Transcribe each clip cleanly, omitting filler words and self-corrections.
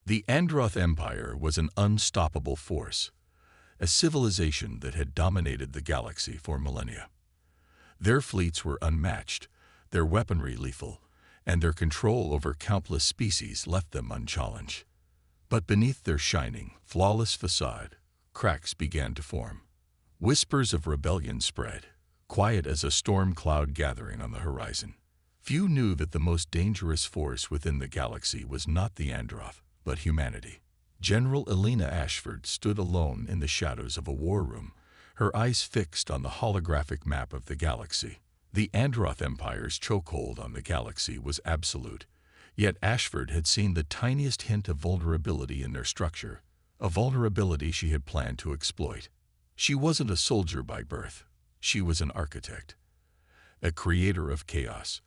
The Androth Empire was an unstoppable force, a civilization that had dominated the galaxy for millennia. Their fleets were unmatched, their weaponry lethal, and their control over countless species left them unchallenged. But beneath their shining, flawless facade, cracks began to form. Whispers of rebellion spread, quiet as a storm cloud gathering on the horizon. Few knew that the most dangerous force within the galaxy was not the Androth, but humanity. General Elena Ashford stood alone in the shadows of a war room, her eyes fixed on the holographic map of the galaxy. The Androth Empire's chokehold on the galaxy was absolute, yet Ashford had seen the tiniest hint of vulnerability in their structure, a vulnerability she had planned to exploit. She wasn't a soldier by birth. She was an architect, a creator of chaos.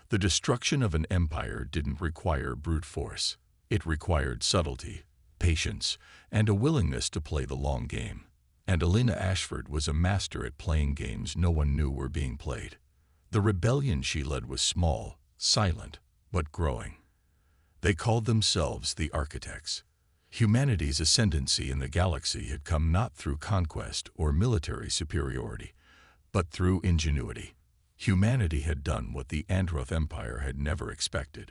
The destruction of an empire didn't require brute force. It required subtlety, patience, and a willingness to play the long game. And Elena Ashford was a master at playing games no one knew were being played. The rebellion she led was small, silent, but growing. They called themselves the Architects. Humanity's ascendancy in the galaxy had come not through conquest or military superiority, but through ingenuity. Humanity had done what the Androth Empire had never expected.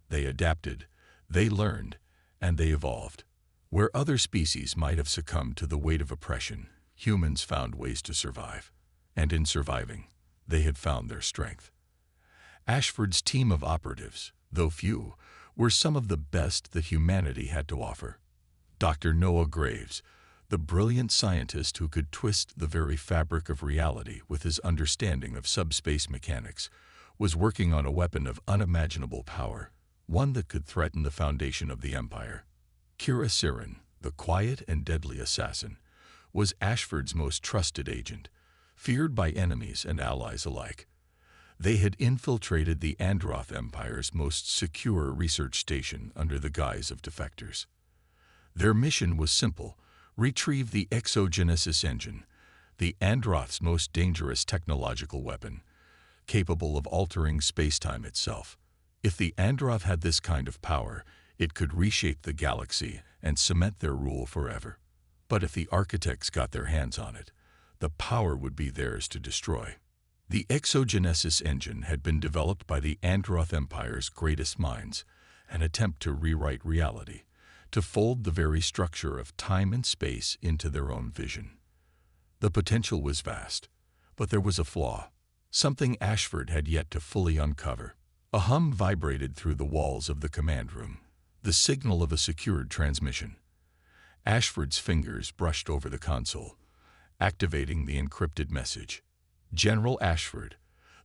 They adapted, they learned, and they evolved. Where other species might have succumbed to the weight of oppression, humans found ways to survive. And in surviving, they had found their strength. Ashford's team of operatives, though few, were some of the best that humanity had to offer. Dr. Noah Graves, the brilliant scientist who could twist the very fabric of reality with his understanding of subspace mechanics, was working on a weapon of unimaginable power, one that could threaten the foundation of the Empire. Kira Siren, the quiet and deadly assassin, was Ashford's most trusted agent, feared by enemies and allies alike. They had infiltrated the Androth Empire's most secure research station under the guise of defectors. Their mission was simple: retrieve the Exogenesis engine, the Androth's most dangerous technological weapon, capable of altering space-time itself. If the Androth had this kind of power, it could reshape the galaxy and cement their rule forever. But if the Architects got their hands on it, the power would be theirs to destroy. The Exogenesis engine had been developed by the Androth Empire's greatest minds, an attempt to rewrite reality, to fold the very structure of time and space into their own vision. The potential was vast, but there was a flaw, something Ashford had yet to fully uncover. A hum vibrated through the walls of the command room, the signal of a secured transmission. Ashford's fingers brushed over the console, activating the encrypted message. General Ashford.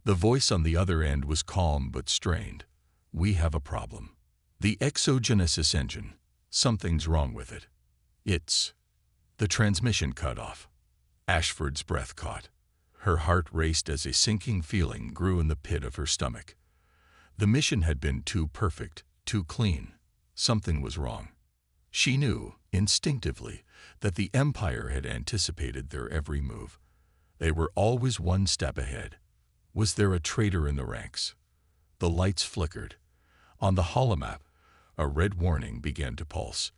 The voice on the other end was calm but strained. We have a problem. The Exogenesis engine. Something's wrong with it. The transmission cut off. Ashford's breath caught. Her heart raced as a sinking feeling grew in the pit of her stomach. The mission had been too perfect, too clean. Something was wrong. She knew, instinctively, that the Empire had anticipated their every move. They were always one step ahead. Was there a traitor in the ranks? The lights flickered. On the holomap, a red warning began to pulse.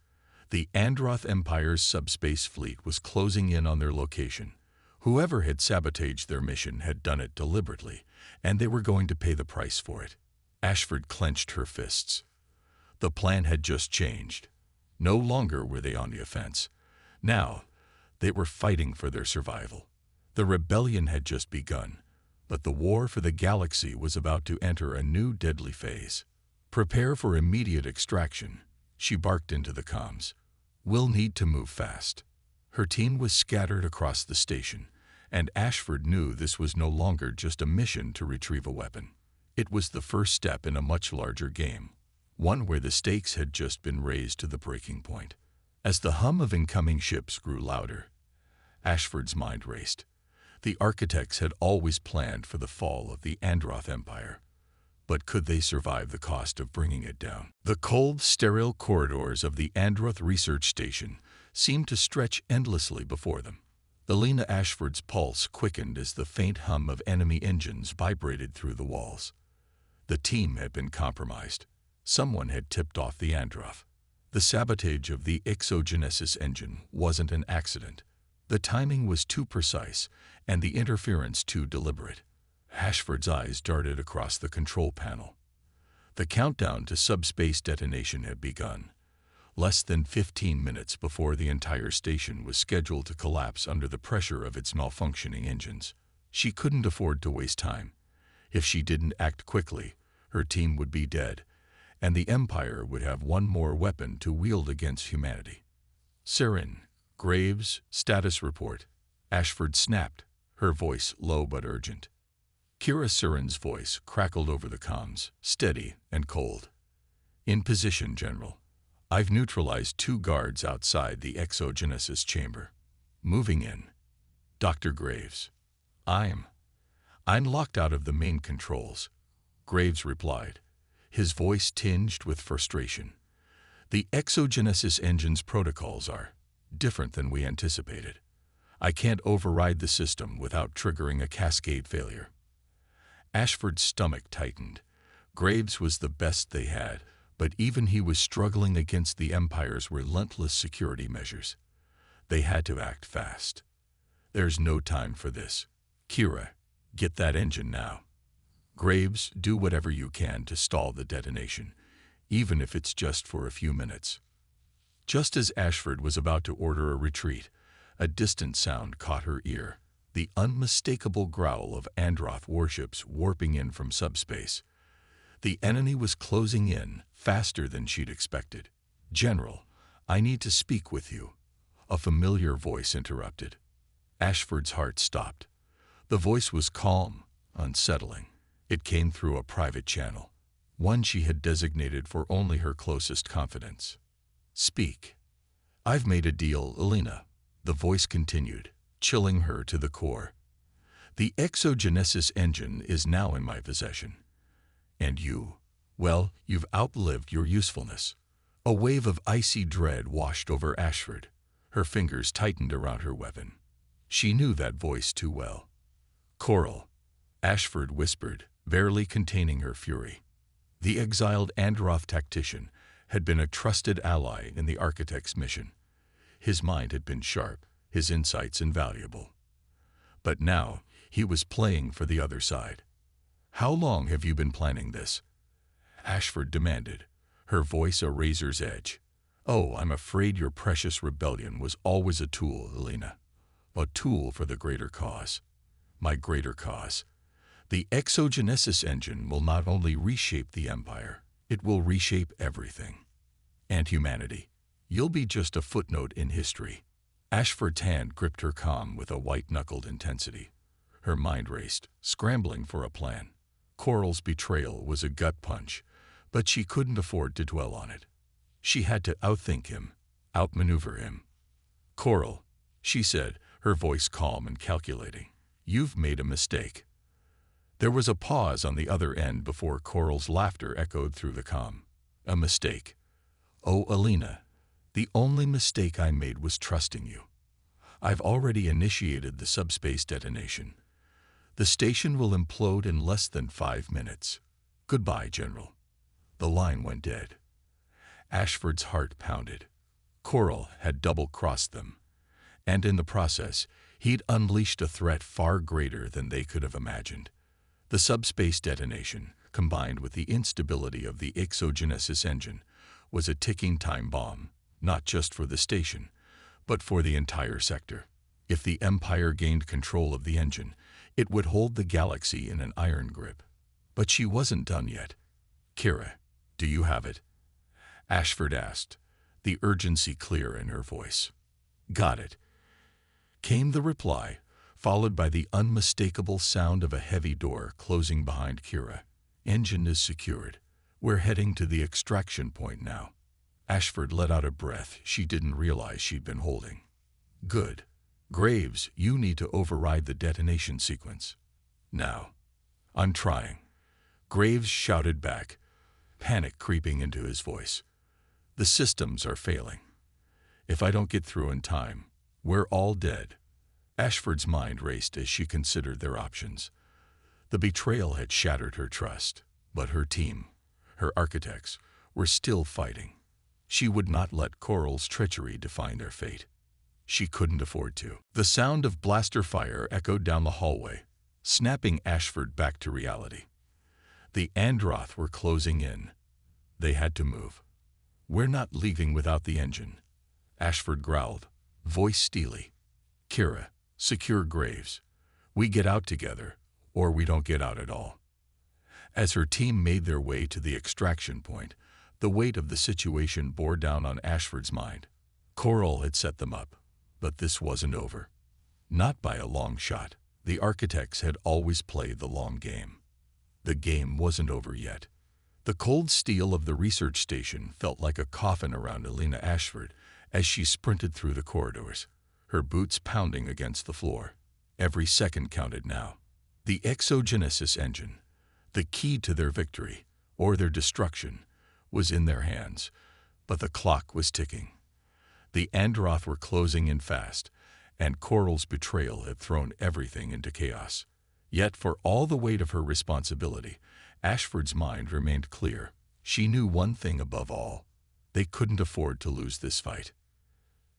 The Androth Empire's subspace fleet was closing in on their location. Whoever had sabotaged their mission had done it deliberately, and they were going to pay the price for it. Ashford clenched her fists. The plan had just changed. No longer were they on the offense. Now, they were fighting for their survival. The rebellion had just begun, but the war for the galaxy was about to enter a new deadly phase. Prepare for immediate extraction, she barked into the comms. We'll need to move fast. Her team was scattered across the station, and Ashford knew this was no longer just a mission to retrieve a weapon. It was the first step in a much larger game, one where the stakes had just been raised to the breaking point. As the hum of incoming ships grew louder, Ashford's mind raced. The Architects had always planned for the fall of the Androth Empire. But could they survive the cost of bringing it down? The cold, sterile corridors of the Androth research station seemed to stretch endlessly before them. Elena Ashford's pulse quickened as the faint hum of enemy engines vibrated through the walls. The team had been compromised. Someone had tipped off the Androth. The sabotage of the exogenesis engine wasn't an accident. The timing was too precise, and the interference too deliberate. Ashford's eyes darted across the control panel. The countdown to subspace detonation had begun, less than 15 minutes before the entire station was scheduled to collapse under the pressure of its malfunctioning engines. She couldn't afford to waste time. If she didn't act quickly, her team would be dead, and the Empire would have one more weapon to wield against humanity. Sirin, Graves, status report. Ashford snapped, her voice low but urgent. Kira Sirin's voice crackled over the comms, steady and cold. In position, General. I've neutralized 2 guards outside the exogenesis chamber. Moving in. Dr. Graves. I'm locked out of the main controls, Graves replied, his voice tinged with frustration. The exogenesis engine's protocols are different than we anticipated. I can't override the system without triggering a cascade failure. Ashford's stomach tightened. Graves was the best they had, but even he was struggling against the Empire's relentless security measures. They had to act fast. There's no time for this. Kira, get that engine now. Graves, do whatever you can to stall the detonation, even if it's just for a few minutes. Just as Ashford was about to order a retreat, a distant sound caught her ear, the unmistakable growl of Androth warships warping in from subspace. The enemy was closing in faster than she'd expected. General, I need to speak with you. A familiar voice interrupted. Ashford's heart stopped. The voice was calm, unsettling. It came through a private channel, one she had designated for only her closest confidants. Speak. I've made a deal, Elena, the voice continued, chilling her to the core. The exogenesis engine is now in my possession. And you, well, you've outlived your usefulness. A wave of icy dread washed over Ashford. Her fingers tightened around her weapon. She knew that voice too well. Coral, Ashford whispered, barely containing her fury. The exiled Androth tactician had been a trusted ally in the Architect's mission. His mind had been sharp, his insights invaluable. But now he was playing for the other side. How long have you been planning this? Ashford demanded, her voice a razor's edge. Oh, I'm afraid your precious rebellion was always a tool, Elena. A tool for the greater cause. My greater cause. The exogenesis engine will not only reshape the Empire, it will reshape everything. And humanity. You'll be just a footnote in history. Ashford's hand gripped her comm with a white-knuckled intensity. Her mind raced, scrambling for a plan. Coral's betrayal was a gut punch, but she couldn't afford to dwell on it. She had to outthink him, outmaneuver him. Coral, she said, her voice calm and calculating. You've made a mistake. There was a pause on the other end before Coral's laughter echoed through the comm. A mistake. Oh, Elena, the only mistake I made was trusting you. I've already initiated the subspace detonation. The station will implode in less than 5 minutes. Goodbye, General. The line went dead. Ashford's heart pounded. Coral had double-crossed them, and in the process, he'd unleashed a threat far greater than they could have imagined. The subspace detonation, combined with the instability of the exogenesis engine, was a ticking time bomb, not just for the station, but for the entire sector. If the Empire gained control of the engine, it would hold the galaxy in an iron grip. But she wasn't done yet. Kira, do you have it? Ashford asked, the urgency clear in her voice. Got it, came the reply, followed by the unmistakable sound of a heavy door closing behind Kira. Engine is secured. We're heading to the extraction point now. Ashford let out a breath she didn't realize she'd been holding. Good. Graves, you need to override the detonation sequence. Now. I'm trying. Graves shouted back, panic creeping into his voice. The systems are failing. If I don't get through in time, we're all dead. Ashford's mind raced as she considered their options. The betrayal had shattered her trust, but her team, her architects, were still fighting. She would not let Coral's treachery define their fate. She couldn't afford to. The sound of blaster fire echoed down the hallway, snapping Ashford back to reality. The Androth were closing in. They had to move. "We're not leaving without the engine," Ashford growled, voice steely. "Kira, secure Graves. We get out together, or we don't get out at all." As her team made their way to the extraction point, the weight of the situation bore down on Ashford's mind. Coral had set them up, but this wasn't over. Not by a long shot. The architects had always played the long game. The game wasn't over yet. The cold steel of the research station felt like a coffin around Elena Ashford as she sprinted through the corridors, her boots pounding against the floor. Every second counted now. The exogenesis engine, the key to their victory, or their destruction, was in their hands, but the clock was ticking. The Androth were closing in fast, and Coral's betrayal had thrown everything into chaos. Yet for all the weight of her responsibility, Ashford's mind remained clear. She knew one thing above all. They couldn't afford to lose this fight.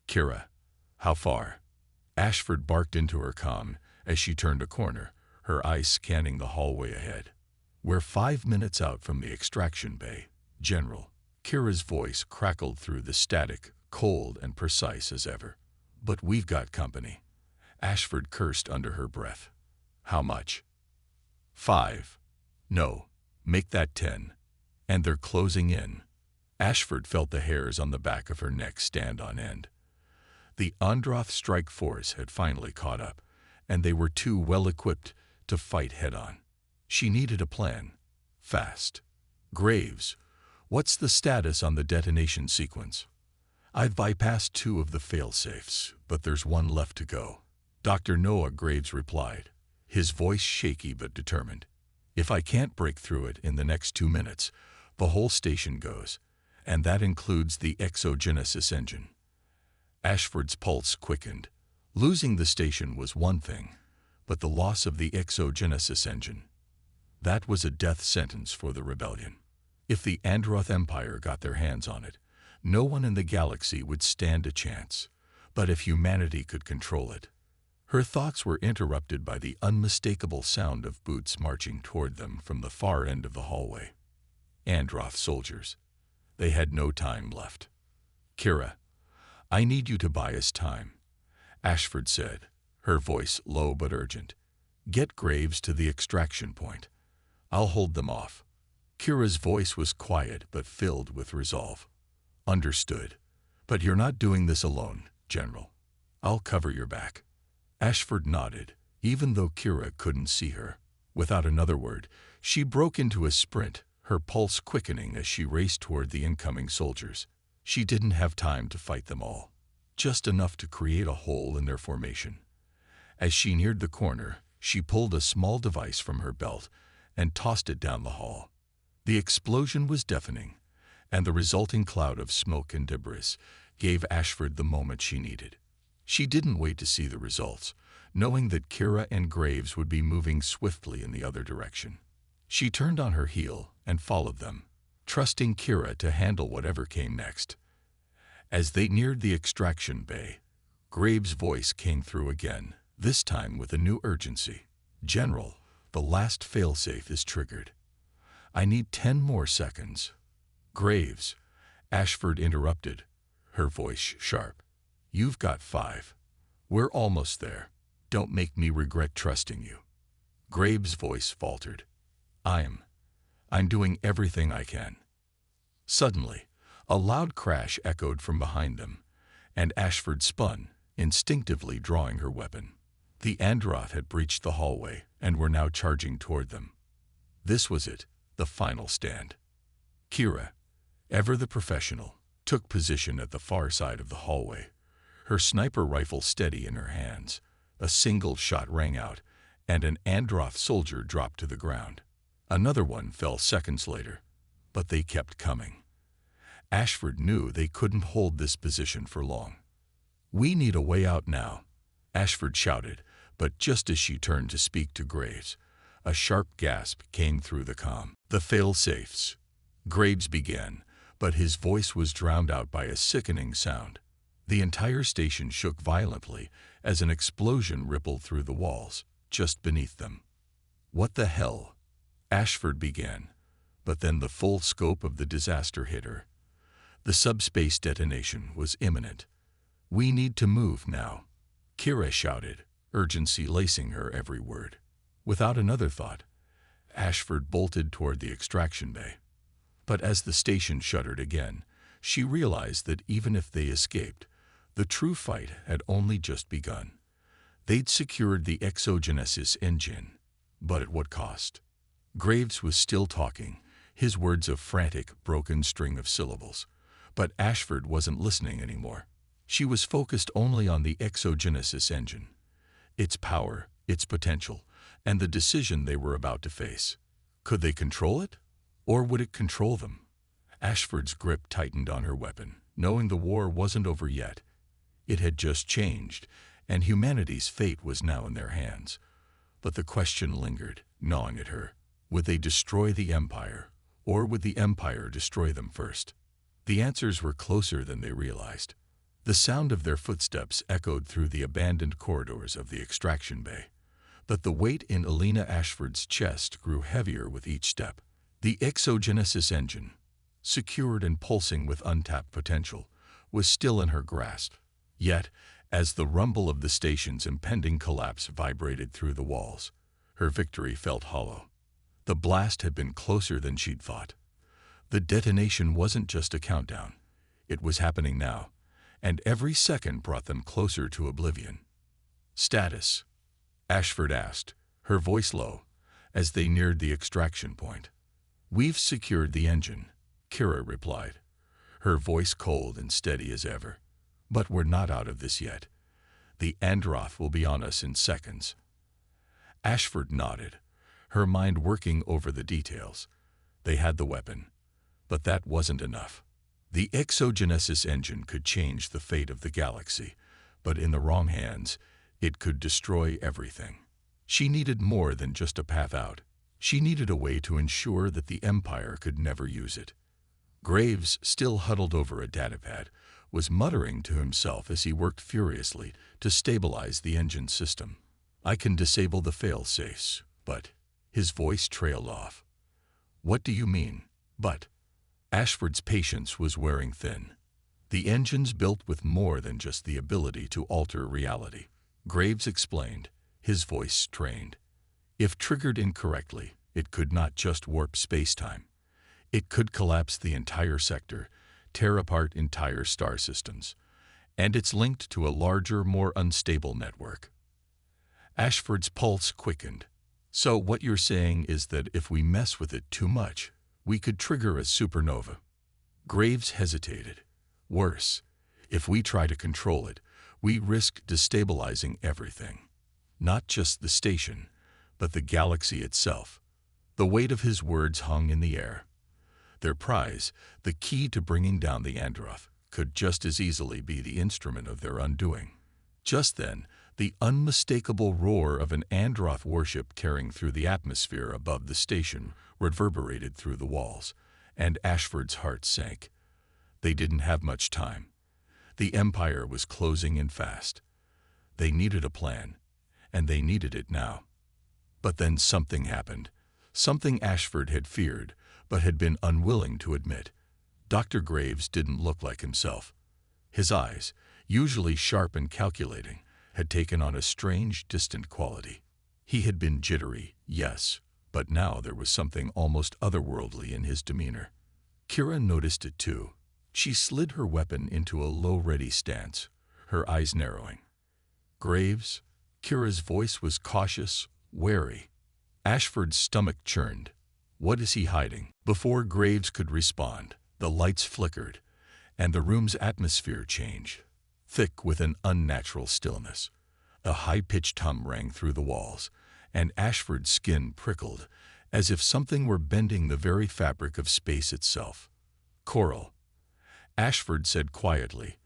"Kira, how far?" Ashford barked into her comm as she turned a corner, her eyes scanning the hallway ahead. "We're 5 minutes out from the extraction bay, General." Kira's voice crackled through the static, cold and precise as ever. "But we've got company." Ashford cursed under her breath. "How much?" 5. "No, make that 10. And they're closing in." Ashford felt the hairs on the back of her neck stand on end. The Androth strike force had finally caught up, and they were too well equipped to fight head-on. She needed a plan. Fast. "Graves, what's the status on the detonation sequence?" "I've bypassed 2 of the fail-safes, but there's 1 left to go." Dr. Noah Graves replied, his voice shaky but determined. "If I can't break through it in the next 2 minutes, the whole station goes, and that includes the exogenesis engine." Ashford's pulse quickened. Losing the station was one thing, but the loss of the exogenesis engine, that was a death sentence for the rebellion. If the Androth Empire got their hands on it, no one in the galaxy would stand a chance. But if humanity could control it. Her thoughts were interrupted by the unmistakable sound of boots marching toward them from the far end of the hallway. Androth soldiers. They had no time left. "Kira, I need you to buy us time," Ashford said, her voice low but urgent. "Get Graves to the extraction point. I'll hold them off." Kira's voice was quiet but filled with resolve. "Understood. But you're not doing this alone, General. I'll cover your back." Ashford nodded, even though Kira couldn't see her. Without another word, she broke into a sprint, her pulse quickening as she raced toward the incoming soldiers. She didn't have time to fight them all, just enough to create a hole in their formation. As she neared the corner, she pulled a small device from her belt and tossed it down the hall. The explosion was deafening, and the resulting cloud of smoke and debris gave Ashford the moment she needed. She didn't wait to see the results, knowing that Kira and Graves would be moving swiftly in the other direction. She turned on her heel and followed them, trusting Kira to handle whatever came next. As they neared the extraction bay, Graves' voice came through again, this time with a new urgency. "General, the last failsafe is triggered. I need 10 more seconds." "Graves," Ashford interrupted, her voice sharp. "You've got 5. We're almost there. Don't make me regret trusting you." Graves' voice faltered. I'm doing everything I can." Suddenly, a loud crash echoed from behind them, and Ashford spun, instinctively drawing her weapon. The Androth had breached the hallway and were now charging toward them. This was it, the final stand. Kira, ever the professional, took position at the far side of the hallway, her sniper rifle steady in her hands. A single shot rang out, and an Androth soldier dropped to the ground. Another one fell seconds later, but they kept coming. Ashford knew they couldn't hold this position for long. "We need a way out now," Ashford shouted, but just as she turned to speak to Graves, a sharp gasp came through the comm. "The fail-safes," Graves began, but his voice was drowned out by a sickening sound. The entire station shook violently as an explosion rippled through the walls, just beneath them. "What the hell?" Ashford began, but then the full scope of the disaster hit her. The subspace detonation was imminent. "We need to move now," Kira shouted, urgency lacing her every word. Without another thought, Ashford bolted toward the extraction bay. But as the station shuddered again, she realized that even if they escaped, the true fight had only just begun. They'd secured the exogenesis engine, but at what cost? Graves was still talking, his words a frantic, broken string of syllables. But Ashford wasn't listening anymore. She was focused only on the exogenesis engine, its power, its potential, and the decision they were about to face. Could they control it? Or would it control them? Ashford's grip tightened on her weapon, knowing the war wasn't over yet. It had just changed, and humanity's fate was now in their hands. But the question lingered, gnawing at her. Would they destroy the Empire, or would the Empire destroy them first? The answers were closer than they realized. The sound of their footsteps echoed through the abandoned corridors of the extraction bay. But the weight in Alina Ashford's chest grew heavier with each step. The exogenesis engine, secured and pulsing with untapped potential, was still in her grasp. Yet, as the rumble of the station's impending collapse vibrated through the walls, her victory felt hollow. The blast had been closer than she'd thought. The detonation wasn't just a countdown. It was happening now, and every second brought them closer to oblivion. "Status?" Ashford asked, her voice low, as they neared the extraction point. "We've secured the engine," Kira replied, her voice cold and steady as ever. "But we're not out of this yet. The Androth will be on us in seconds." Ashford nodded, her mind working over the details. They had the weapon, but that wasn't enough. The exogenesis engine could change the fate of the galaxy, but in the wrong hands, it could destroy everything. She needed more than just a path out. She needed a way to ensure that the Empire could never use it. Graves, still huddled over a datapad, was muttering to himself as he worked furiously to stabilize the engine system. "I can disable the fail-safes, but..." His voice trailed off. "What do you mean, but?" Ashford's patience was wearing thin. The engine's built with more than just the ability to alter reality. Graves explained, his voice strained. If triggered incorrectly, it could not just warp space-time. It could collapse the entire sector, tear apart entire star systems. And it's linked to a larger, more unstable network. Ashford's pulse quickened. "So what you're saying is that if we mess with it too much, we could trigger a supernova?" Graves hesitated. "Worse, if we try to control it, we risk destabilizing everything. Not just the station, but the galaxy itself." The weight of his words hung in the air. Their prize, the key to bringing down the Androth, could just as easily be the instrument of their undoing. Just then, the unmistakable roar of an Androth warship tearing through the atmosphere above the station reverberated through the walls, and Ashford's heart sank. They didn't have much time. The Empire was closing in fast. They needed a plan, and they needed it now. But then something happened, something Ashford had feared, but had been unwilling to admit. Dr. Graves didn't look like himself. His eyes, usually sharp and calculating, had taken on a strange, distant quality. He had been jittery, yes, but now there was something almost otherworldly in his demeanor. Kira noticed it too. She slid her weapon into a low-ready stance, her eyes narrowing. "Graves?" Kira's voice was cautious, wary. Ashford's stomach churned. "What is he hiding?" Before Graves could respond, the lights flickered, and the room's atmosphere changed, thick with an unnatural stillness. A high-pitched hum rang through the walls, and Ashford's skin prickled, as if something were bending the very fabric of space itself. "Coral," Ashford said quietly,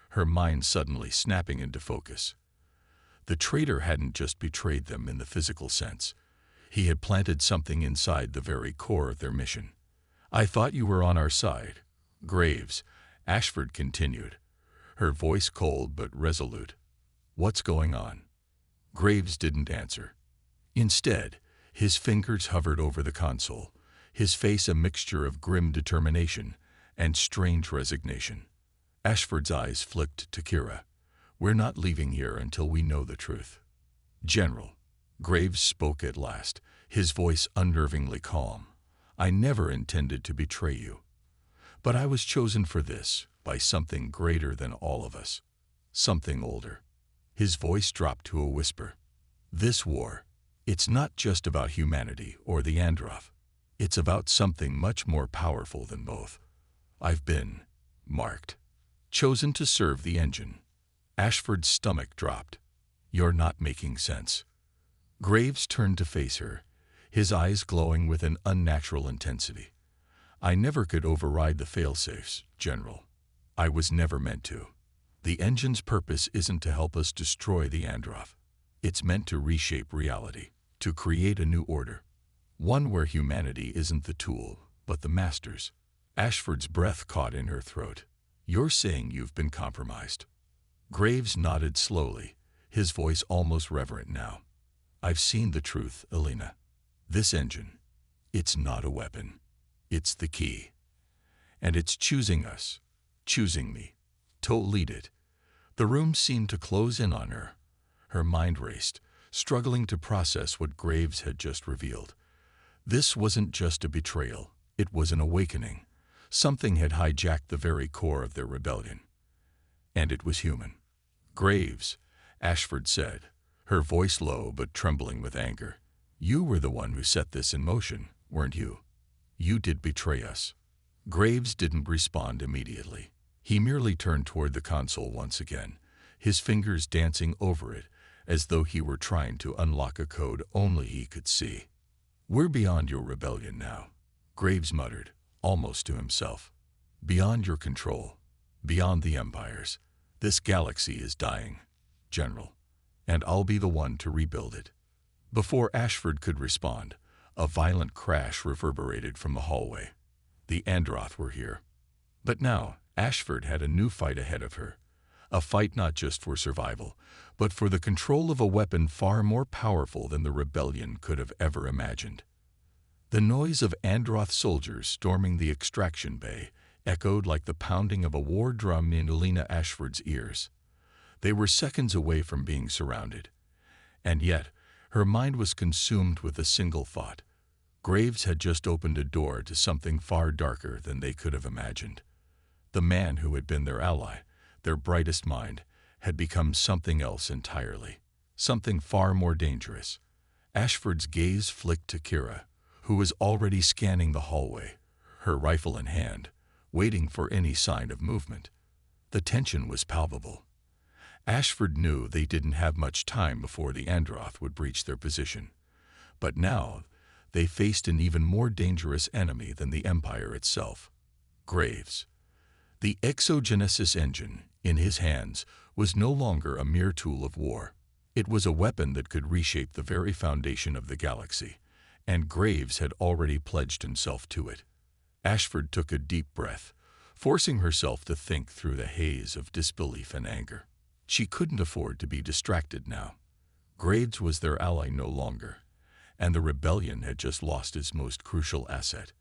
her mind suddenly snapping into focus. The traitor hadn't just betrayed them in the physical sense. He had planted something inside the very core of their mission. "I thought you were on our side. Graves, Ashford continued, her voice cold but resolute. What's going on? Graves didn't answer. Instead, his fingers hovered over the console, his face a mixture of grim determination and strange resignation. Ashford's eyes flicked to Kira. We're not leaving here until we know the truth. General, Graves spoke at last, his voice unnervingly calm. I never intended to betray you. But I was chosen for this by something greater than all of us. Something older. His voice dropped to a whisper. This war, it's not just about humanity or the Androth. It's about something much more powerful than both. I've been marked. Chosen to serve the engine. Ashford's stomach dropped. You're not making sense. Graves turned to face her, his eyes glowing with an unnatural intensity. I never could override the failsafes, General. I was never meant to. The engine's purpose isn't to help us destroy the Androth. It's meant to reshape reality, to create a new order. One where humanity isn't the tool, but the masters. Ashford's breath caught in her throat. You're saying you've been compromised. Graves nodded slowly, his voice almost reverent now. I've seen the truth, Elena. This engine, it's not a weapon. It's the key. And it's choosing us, choosing me, to lead it. The room seemed to close in on her. Her mind raced, struggling to process what Graves had just revealed. This wasn't just a betrayal, it was an awakening. Something had hijacked the very core of their rebellion. And it was human. Graves, Ashford said, her voice low but trembling with anger. You were the one who set this in motion, weren't you? You did betray us. Graves didn't respond immediately. He merely turned toward the console once again, his fingers dancing over it as though he were trying to unlock a code only he could see. We're beyond your rebellion now, Graves muttered, almost to himself. Beyond your control, beyond the empires. This galaxy is dying, General, and I'll be the one to rebuild it. Before Ashford could respond, a violent crash reverberated from the hallway. The Androth were here. But now, Ashford had a new fight ahead of her. A fight not just for survival, but for the control of a weapon far more powerful than the rebellion could have ever imagined. The noise of Androth soldiers storming the extraction bay echoed like the pounding of a war drum in Elena Ashford's ears. They were seconds away from being surrounded. And yet, her mind was consumed with a single thought. Graves had just opened a door to something far darker than they could have imagined. The man who had been their ally, their brightest mind, had become something else entirely, something far more dangerous. Ashford's gaze flicked to Kira, who was already scanning the hallway, her rifle in hand, waiting for any sign of movement. The tension was palpable. Ashford knew they didn't have much time before the Androth would breach their position. But now, they faced an even more dangerous enemy than the Empire itself. Graves. The exogenesis engine, in his hands, was no longer a mere tool of war. It was a weapon that could reshape the very foundation of the galaxy, and Graves had already pledged himself to it. Ashford took a deep breath, forcing herself to think through the haze of disbelief and anger. She couldn't afford to be distracted now. Graves was their ally no longer, and the rebellion had just lost its most crucial asset.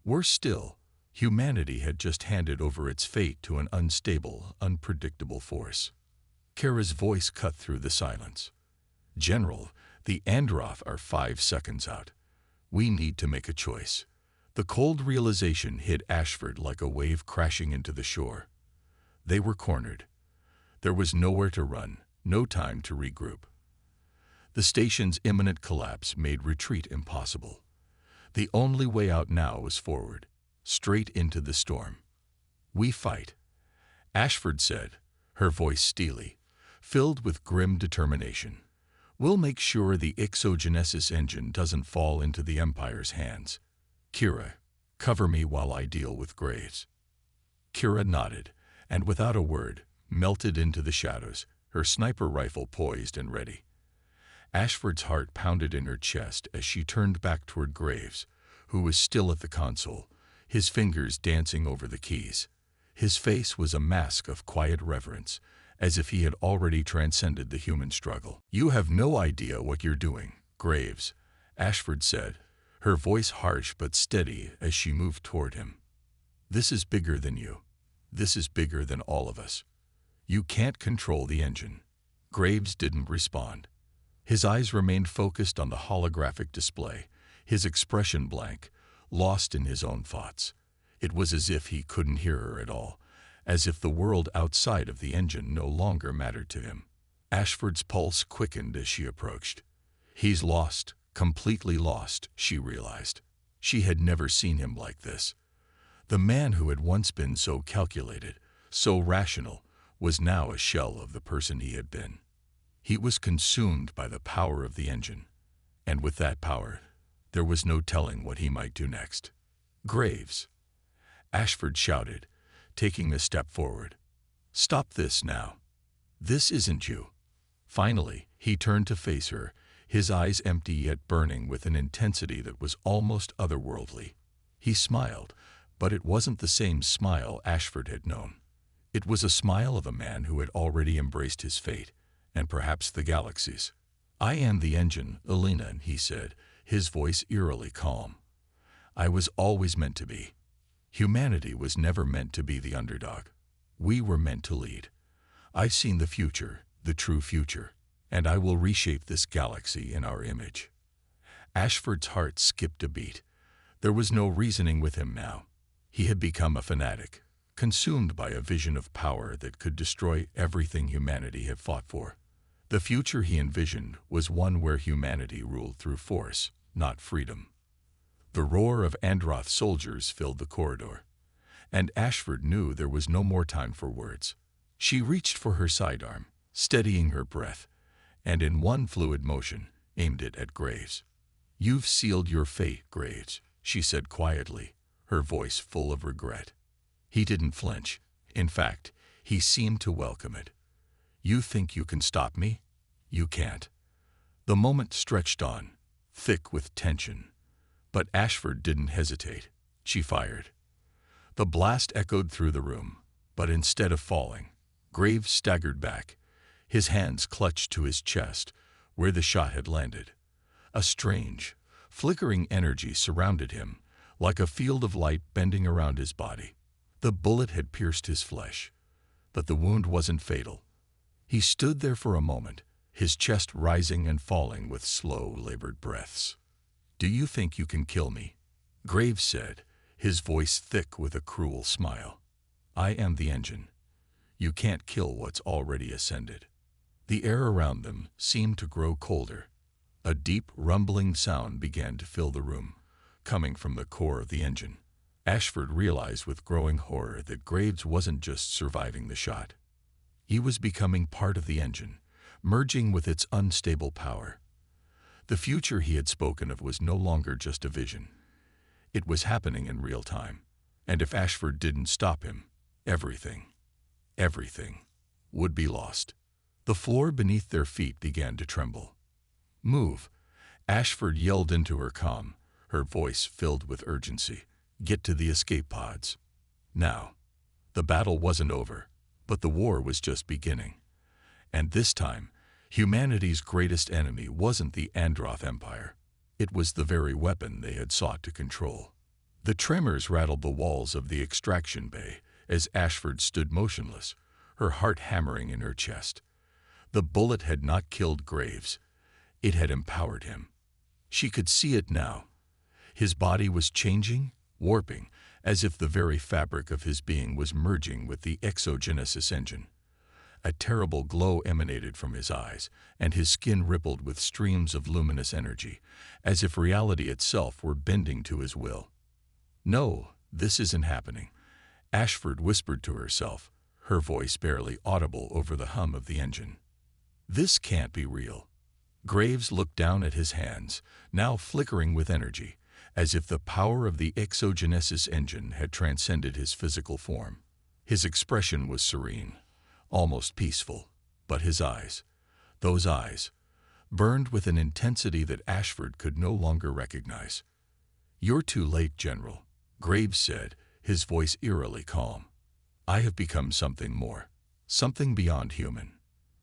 Worse still, humanity had just handed over its fate to an unstable, unpredictable force. Kara's voice cut through the silence. General, the Androth are 5 seconds out. We need to make a choice. The cold realization hit Ashford like a wave crashing into the shore. They were cornered. There was nowhere to run, no time to regroup. The station's imminent collapse made retreat impossible. The only way out now was forward, straight into the storm. We fight, Ashford said, her voice steely, filled with grim determination. We'll make sure the exogenesis engine doesn't fall into the Empire's hands. Kira, cover me while I deal with Graves. Kira nodded, and without a word, melted into the shadows, her sniper rifle poised and ready. Ashford's heart pounded in her chest as she turned back toward Graves, who was still at the console, his fingers dancing over the keys. His face was a mask of quiet reverence, as if he had already transcended the human struggle. "You have no idea what you're doing, Graves," Ashford said, her voice harsh but steady as she moved toward him. "This is bigger than you. This is bigger than all of us. You can't control the engine." Graves didn't respond. His eyes remained focused on the holographic display, his expression blank, lost in his own thoughts. It was as if he couldn't hear her at all, as if the world outside of the engine no longer mattered to him. Ashford's pulse quickened as she approached. He's lost, completely lost, she realized. She had never seen him like this. The man who had once been so calculated, so rational, was now a shell of the person he had been. He was consumed by the power of the engine, and with that power, there was no telling what he might do next. "Graves," Ashford shouted, taking a step forward. "Stop this now. This isn't you." Finally, he turned to face her, his eyes empty yet burning with an intensity that was almost otherworldly. He smiled, but it wasn't the same smile Ashford had known. It was a smile of a man who had already embraced his fate, and perhaps the galaxy's. "I am the engine, Elena," he said, his voice eerily calm. "I was always meant to be. Humanity was never meant to be the underdog. We were meant to lead. I've seen the future, the true future, and I will reshape this galaxy in our image." Ashford's heart skipped a beat. There was no reasoning with him now. He had become a fanatic, consumed by a vision of power that could destroy everything humanity had fought for. The future he envisioned was one where humanity ruled through force, not freedom. The roar of Androth soldiers filled the corridor, and Ashford knew there was no more time for words. She reached for her sidearm, steadying her breath, and in one fluid motion, aimed it at Graves. "You've sealed your fate, Graves," she said quietly, her voice full of regret. He didn't flinch. In fact, he seemed to welcome it. "You think you can stop me? You can't." The moment stretched on, thick with tension. But Ashford didn't hesitate. She fired. The blast echoed through the room, but instead of falling, Graves staggered back, his hands clutched to his chest, where the shot had landed. A strange, flickering energy surrounded him, like a field of light bending around his body. The bullet had pierced his flesh, but the wound wasn't fatal. He stood there for a moment, his chest rising and falling with slow, labored breaths. "Do you think you can kill me?" Graves said, his voice thick with a cruel smile. "I am the engine. You can't kill what's already ascended." The air around them seemed to grow colder. A deep, rumbling sound began to fill the room, coming from the core of the engine. Ashford realized with growing horror that Graves wasn't just surviving the shot. He was becoming part of the engine, merging with its unstable power. The future he had spoken of was no longer just a vision. It was happening in real time, and if Ashford didn't stop him, everything would be lost. The floor beneath their feet began to tremble. "Move," Ashford yelled into her comm, her voice filled with urgency. "Get to the escape pods. Now." The battle wasn't over, but the war was just beginning. And this time, humanity's greatest enemy wasn't the Androth Empire. It was the very weapon they had sought to control. The tremors rattled the walls of the extraction bay as Ashford stood motionless, her heart hammering in her chest. The bullet had not killed Graves. It had empowered him. She could see it now. His body was changing, warping, as if the very fabric of his being was merging with the exogenesis engine. A terrible glow emanated from his eyes, and his skin rippled with streams of luminous energy, as if reality itself were bending to his will. "No, this isn't happening," Ashford whispered to herself, her voice barely audible over the hum of the engine. "This can't be real." Graves looked down at his hands, now flickering with energy, as if the power of the exogenesis engine had transcended his physical form. His expression was serene, almost peaceful, but his eyes, those eyes, burned with an intensity that Ashford could no longer recognize. "You're too late, General," Graves said, his voice eerily calm. I have become something more. Something beyond human.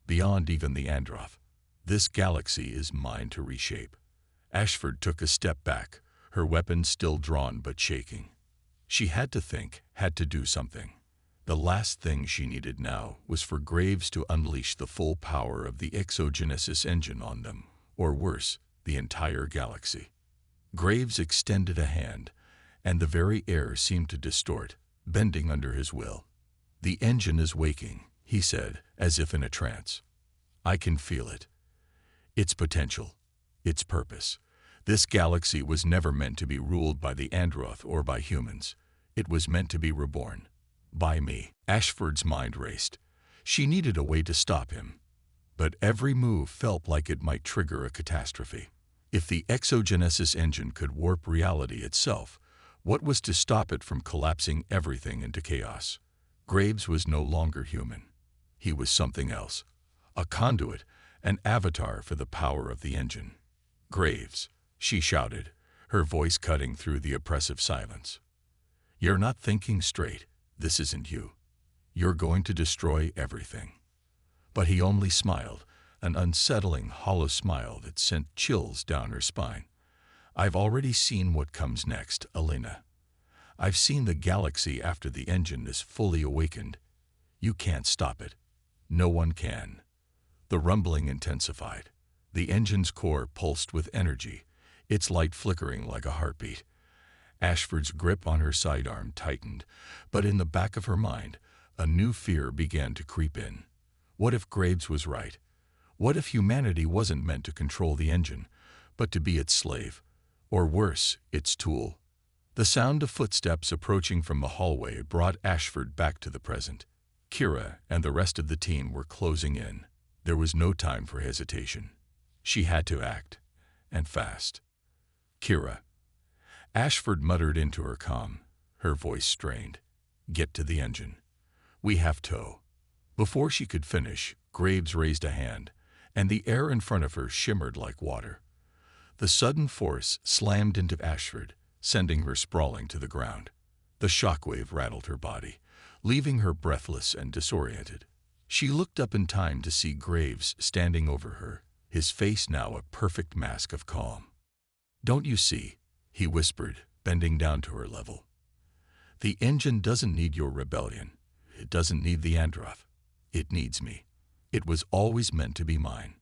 Beyond even the Androth. This galaxy is mine to reshape. Ashford took a step back, her weapon still drawn but shaking. She had to think, had to do something. The last thing she needed now was for Graves to unleash the full power of the exogenesis engine on them, or worse, the entire galaxy. Graves extended a hand, and the very air seemed to distort, bending under his will. The engine is waking, he said, as if in a trance. I can feel it. Its potential, its purpose. This galaxy was never meant to be ruled by the Androth or by humans. It was meant to be reborn. By me. Ashford's mind raced. She needed a way to stop him. But every move felt like it might trigger a catastrophe. If the exogenesis engine could warp reality itself, what was to stop it from collapsing everything into chaos? Graves was no longer human. He was something else. A conduit, an avatar for the power of the engine. Graves, she shouted, her voice cutting through the oppressive silence. You're not thinking straight. This isn't you. You're going to destroy everything. But he only smiled, an unsettling, hollow smile that sent chills down her spine. I've already seen what comes next, Elena. I've seen the galaxy after the engine is fully awakened. You can't stop it. No one can. The rumbling intensified. The engine's core pulsed with energy, its light flickering like a heartbeat. Ashford's grip on her sidearm tightened, but in the back of her mind, a new fear began to creep in. What if Graves was right? What if humanity wasn't meant to control the engine, but to be its slave? Or worse, its tool? The sound of footsteps approaching from the hallway brought Ashford back to the present. Kira and the rest of the team were closing in. There was no time for hesitation. She had to act, and fast. Kira. Ashford muttered into her comm, her voice strained. Get to the engine. We have tow. Before she could finish, Graves raised a hand, and the air in front of her shimmered like water. The sudden force slammed into Ashford, sending her sprawling to the ground. The shockwave rattled her body, leaving her breathless and disoriented. She looked up in time to see Graves standing over her, his face now a perfect mask of calm. Don't you see? He whispered, bending down to her level. The engine doesn't need your rebellion. It doesn't need the Androth. It needs me. It was always meant to be mine.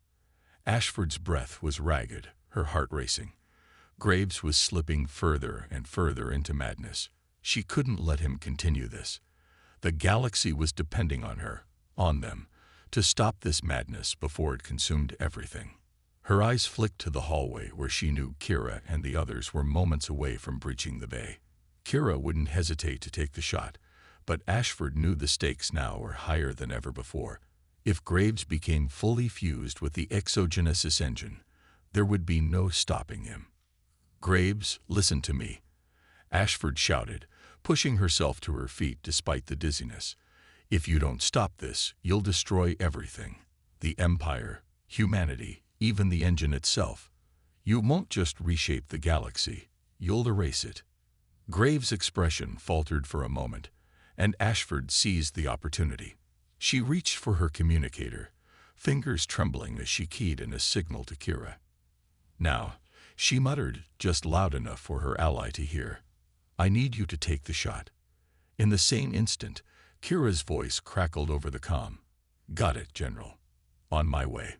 Ashford's breath was ragged, her heart racing. Graves was slipping further and further into madness. She couldn't let him continue this. The galaxy was depending on her, on them, to stop this madness before it consumed everything. Her eyes flicked to the hallway where she knew Kira and the others were moments away from breaching the bay. Kira wouldn't hesitate to take the shot, but Ashford knew the stakes now were higher than ever before. If Graves became fully fused with the exogenesis engine, there would be no stopping him. Graves, listen to me, Ashford shouted, pushing herself to her feet despite the dizziness. If you don't stop this, you'll destroy everything. The Empire, humanity, even the engine itself. You won't just reshape the galaxy, you'll erase it. Graves' expression faltered for a moment, and Ashford seized the opportunity. She reached for her communicator, fingers trembling as she keyed in a signal to Kira. Now, she muttered, just loud enough for her ally to hear. I need you to take the shot. In the same instant, Kira's voice crackled over the comm. Got it, General. On my way.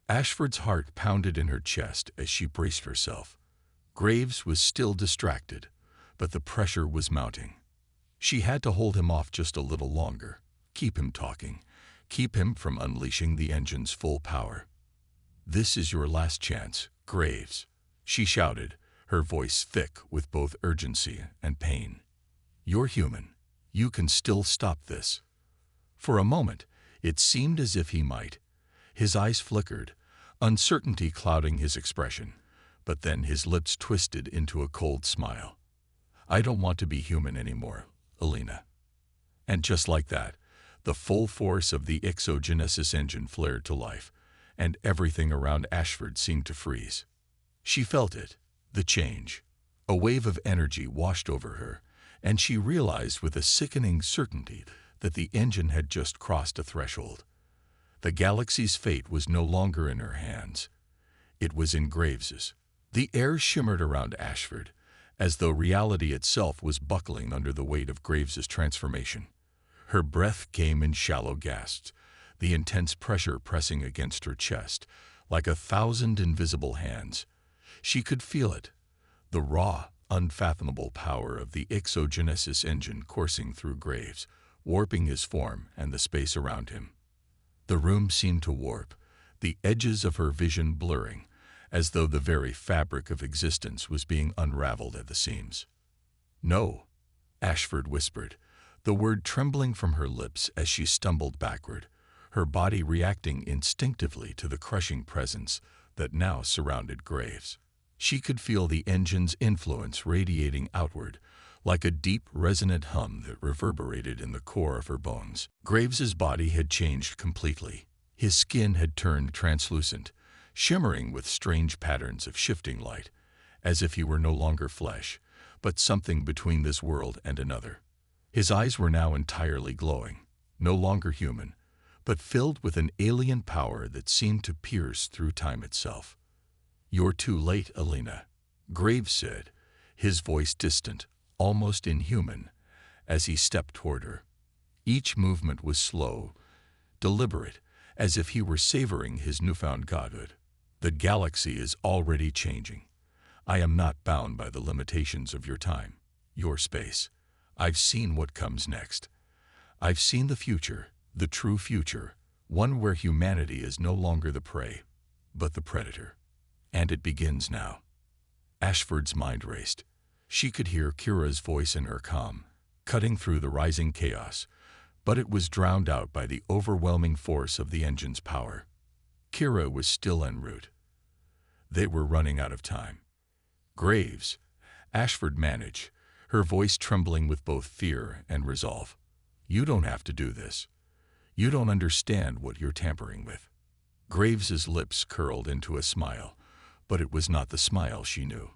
Ashford's heart pounded in her chest as she braced herself. Graves was still distracted, but the pressure was mounting. She had to hold him off just a little longer, keep him talking, keep him from unleashing the engine's full power. This is your last chance, Graves, she shouted, her voice thick with both urgency and pain. You're human. You can still stop this. For a moment, it seemed as if he might. His eyes flickered, uncertainty clouding his expression, but then his lips twisted into a cold smile. I don't want to be human anymore, Elena. And just like that, the full force of the exogenesis engine flared to life, and everything around Ashford seemed to freeze. She felt it, the change, A wave of energy washed over her, and she realized with a sickening certainty that the engine had just crossed a threshold. The galaxy's fate was no longer in her hands. It was in Graves's. The air shimmered around Ashford, as though reality itself was buckling under the weight of Graves's transformation. Her breath came in shallow gasps, the intense pressure pressing against her chest, like 1,000 invisible hands. She could feel it, the raw, unfathomable power of the exogenesis engine coursing through Graves, warping his form and the space around him. The room seemed to warp, the edges of her vision blurring, as though the very fabric of existence was being unraveled at the seams. "No," Ashford whispered, the word trembling from her lips as she stumbled backward, her body reacting instinctively to the crushing presence that now surrounded Graves. She could feel the engine's influence radiating outward, like a deep, resonant hum that reverberated in the core of her bones. Graves's body had changed completely. His skin had turned translucent, shimmering with strange patterns of shifting light, as if he were no longer flesh, but something between this world and another. His eyes were now entirely glowing, no longer human, but filled with an alien power that seemed to pierce through time itself. "You're too late, Alina," Graves said, his voice distant, almost inhuman, as he stepped toward her. Each movement was slow, deliberate, as if he were savoring his newfound godhood. "The galaxy is already changing. I am not bound by the limitations of your time, your space. I've seen what comes next. I've seen the future, the true future, one where humanity is no longer the prey, but the predator. And it begins now." Ashford's mind raced. She could hear Kira's voice in her calm, cutting through the rising chaos, but it was drowned out by the overwhelming force of the engine's power. Kira was still en route. They were running out of time. "Graves," Ashford managed, her voice trembling with both fear and resolve. "You don't have to do this. You don't understand what you're tampering with." Graves's lips curled into a smile, but it was not the smile she knew.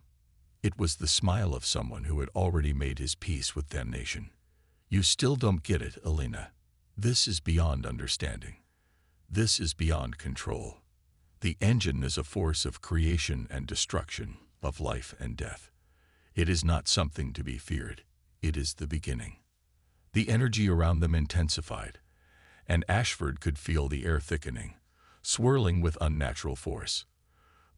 It was the smile of someone who had already made his peace with damnation. "You still don't get it, Alina. This is beyond understanding. This is beyond control. The engine is a force of creation and destruction, of life and death. It is not something to be feared. It is the beginning." The energy around them intensified, and Ashford could feel the air thickening, swirling with unnatural force.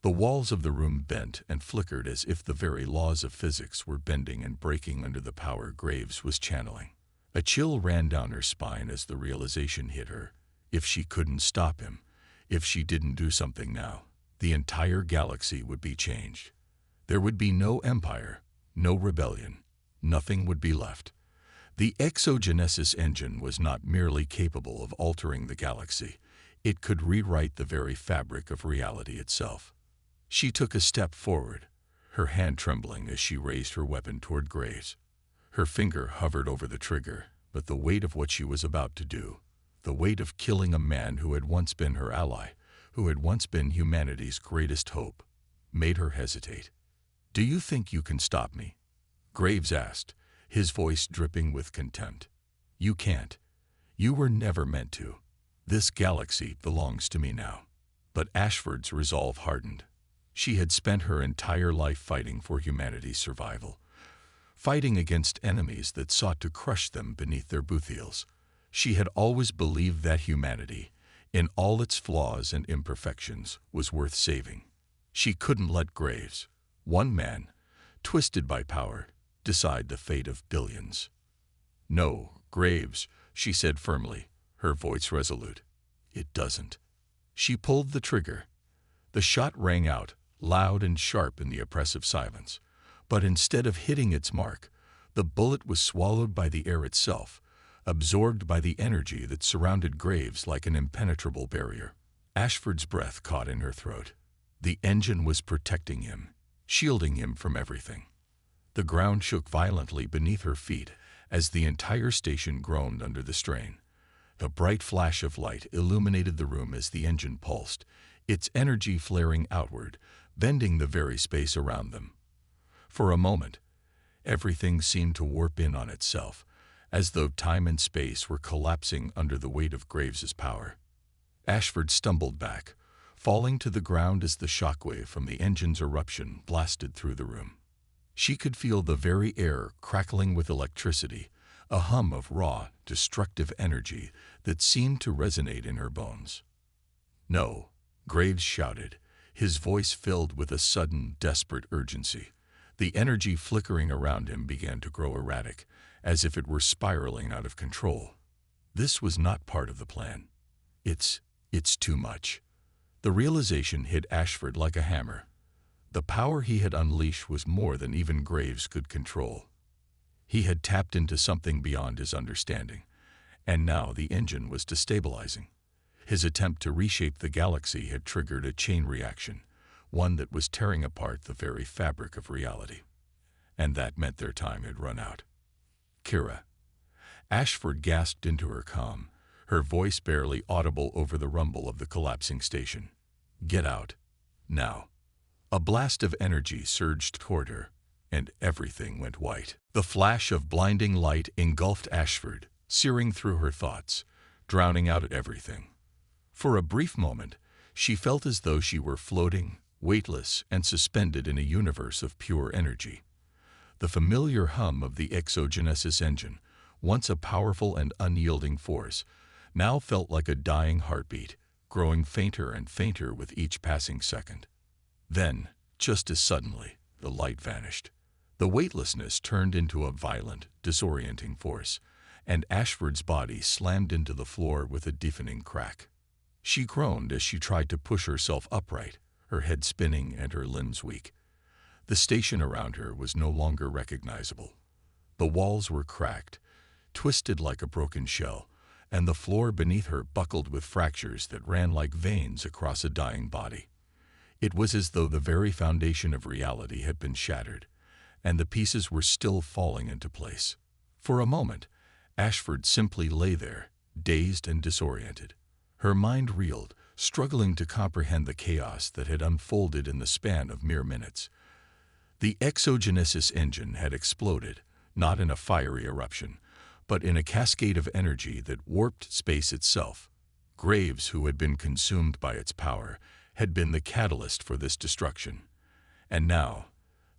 The walls of the room bent and flickered as if the very laws of physics were bending and breaking under the power Graves was channeling. A chill ran down her spine as the realization hit her. If she couldn't stop him, if she didn't do something now, the entire galaxy would be changed. There would be no empire, no rebellion. Nothing would be left. The exogenesis engine was not merely capable of altering the galaxy. It could rewrite the very fabric of reality itself. She took a step forward, her hand trembling as she raised her weapon toward Graves. Her finger hovered over the trigger, but the weight of what she was about to do, the weight of killing a man who had once been her ally, who had once been humanity's greatest hope, made her hesitate. "Do you think you can stop me?" Graves asked, his voice dripping with contempt. "You can't. You were never meant to. This galaxy belongs to me now." But Ashford's resolve hardened. She had spent her entire life fighting for humanity's survival, fighting against enemies that sought to crush them beneath their boot heels. She had always believed that humanity, in all its flaws and imperfections, was worth saving. She couldn't let Graves, one man, twisted by power, decide the fate of billions. "No, Graves," she said firmly, her voice resolute. "It doesn't." She pulled the trigger. The shot rang out, loud and sharp in the oppressive silence. But instead of hitting its mark, the bullet was swallowed by the air itself, absorbed by the energy that surrounded Graves like an impenetrable barrier. Ashford's breath caught in her throat. The engine was protecting him, shielding him from everything. The ground shook violently beneath her feet as the entire station groaned under the strain. A bright flash of light illuminated the room as the engine pulsed, its energy flaring outward, bending the very space around them. For a moment, everything seemed to warp in on itself, as though time and space were collapsing under the weight of Graves's power. Ashford stumbled back, falling to the ground as the shockwave from the engine's eruption blasted through the room. She could feel the very air crackling with electricity, a hum of raw, destructive energy that seemed to resonate in her bones. "No," Graves shouted, his voice filled with a sudden, desperate urgency. The energy flickering around him began to grow erratic, as if it were spiraling out of control. This was not part of the plan. It's too much. The realization hit Ashford like a hammer. The power he had unleashed was more than even Graves could control. He had tapped into something beyond his understanding, and now the engine was destabilizing. His attempt to reshape the galaxy had triggered a chain reaction, one that was tearing apart the very fabric of reality. And that meant their time had run out. "Kira." Ashford gasped into her comm, her voice barely audible over the rumble of the collapsing station. "Get out. Now." A blast of energy surged toward her, and everything went white. The flash of blinding light engulfed Ashford, searing through her thoughts, drowning out everything. For a brief moment, she felt as though she were floating, weightless, and suspended in a universe of pure energy. The familiar hum of the exogenesis engine, once a powerful and unyielding force, now felt like a dying heartbeat, growing fainter and fainter with each passing second. Then, just as suddenly, the light vanished. The weightlessness turned into a violent, disorienting force, and Ashford's body slammed into the floor with a deafening crack. She groaned as she tried to push herself upright, her head spinning and her limbs weak. The station around her was no longer recognizable. The walls were cracked, twisted like a broken shell, and the floor beneath her buckled with fractures that ran like veins across a dying body. It was as though the very foundation of reality had been shattered, and the pieces were still falling into place. For a moment, Ashford simply lay there, dazed and disoriented. Her mind reeled, struggling to comprehend the chaos that had unfolded in the span of mere minutes. The exogenesis engine had exploded, not in a fiery eruption, but in a cascade of energy that warped space itself. Graves, who had been consumed by its power, had been the catalyst for this destruction. And now,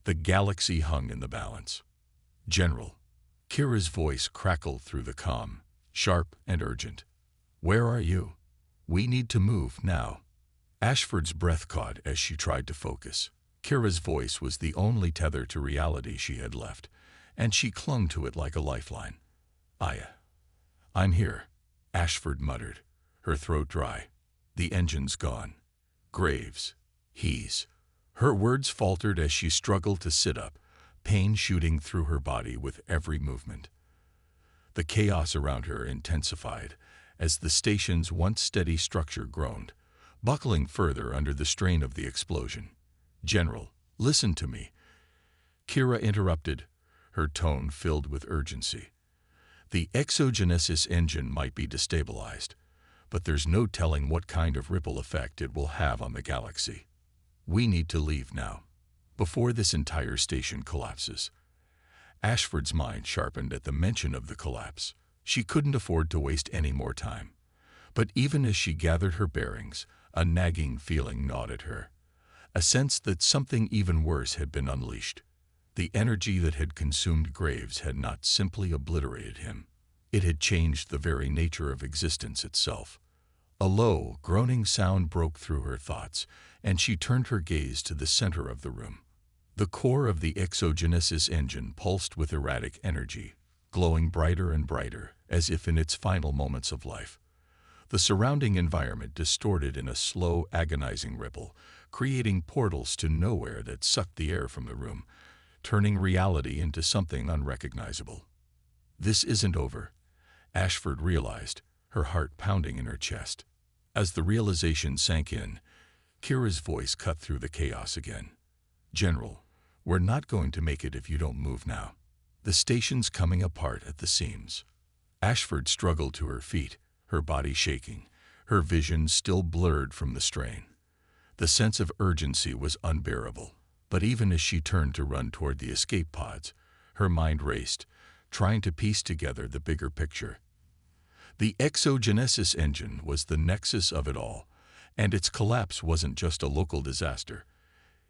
the galaxy hung in the balance. "General." Kira's voice crackled through the comm, sharp and urgent. "Where are you? We need to move now." Ashford's breath caught as she tried to focus. Kira's voice was the only tether to reality she had left, and she clung to it like a lifeline. I'm here," Ashford muttered, her throat dry. "The engine's gone. Graves. He's..." Her words faltered as she struggled to sit up, pain shooting through her body with every movement. The chaos around her intensified as the station's once steady structure groaned, buckling further under the strain of the explosion. "General, listen to me," Kira interrupted, her tone filled with urgency. "The exogenesis engine might be destabilized, but there's no telling what kind of ripple effect it will have on the galaxy. We need to leave now, before this entire station collapses." Ashford's mind sharpened at the mention of the collapse. She couldn't afford to waste any more time. But even as she gathered her bearings, a nagging feeling gnawed at her. A sense that something even worse had been unleashed. The energy that had consumed Graves had not simply obliterated him. It had changed the very nature of existence itself. A low, groaning sound broke through her thoughts, and she turned her gaze to the center of the room. The core of the exogenesis engine pulsed with erratic energy, glowing brighter and brighter, as if in its final moments of life. The surrounding environment distorted in a slow, agonizing ripple, creating portals to nowhere that sucked the air from the room, turning reality into something unrecognizable. "This isn't over," Ashford realized, her heart pounding in her chest. As the realization sank in, Kira's voice cut through the chaos again. "General, we're not going to make it if you don't move now. The station's coming apart at the seams." Ashford struggled to her feet, her body shaking, her vision still blurred from the strain. The sense of urgency was unbearable, But even as she turned to run toward the escape pods, her mind raced, trying to piece together the bigger picture. The exogenesis engine was the nexus of it all, and its collapse wasn't just a local disaster.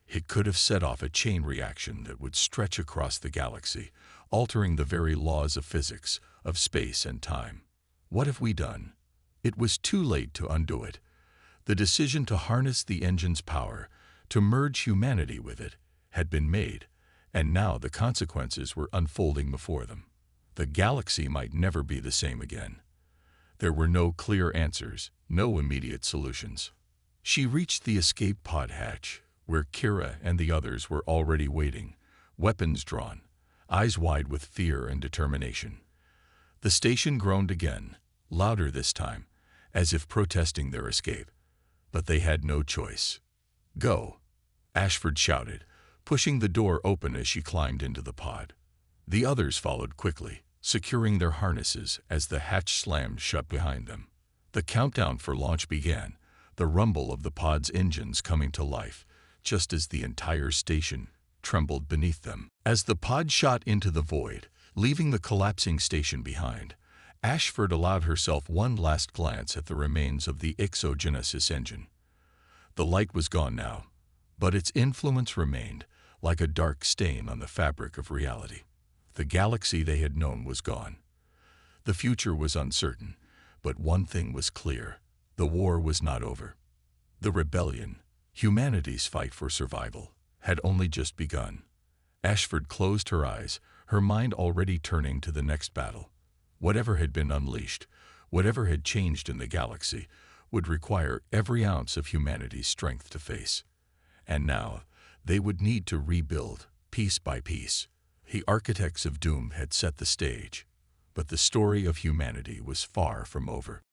It could have set off a chain reaction that would stretch across the galaxy, altering the very laws of physics, of space and time. What have we done? It was too late to undo it. The decision to harness the engine's power, to merge humanity with it, had been made, and now the consequences were unfolding before them. The galaxy might never be the same again. There were no clear answers, no immediate solutions. She reached the escape pod hatch, where Kira and the others were already waiting, weapons drawn, eyes wide with fear and determination. The station groaned again, louder this time, as if protesting their escape. But they had no choice. "Go," Ashford shouted, pushing the door open as she climbed into the pod. The others followed quickly, securing their harnesses as the hatch slammed shut behind them. The countdown for launch began, the rumble of the pod's engines coming to life, just as the entire station trembled beneath them. As the pod shot into the void, leaving the collapsing station behind, Ashford allowed herself one last glance at the remains of the exogenesis engine. The light was gone now, but its influence remained, like a dark stain on the fabric of reality. The galaxy they had known was gone. The future was uncertain, but one thing was clear: the war was not over. The rebellion, humanity's fight for survival, had only just begun. Ashford closed her eyes, her mind already turning to the next battle. Whatever had been unleashed, whatever had changed in the galaxy, would require every ounce of humanity's strength to face. And now, they would need to rebuild, piece by piece. The architects of doom had set the stage, but the story of humanity was far from over.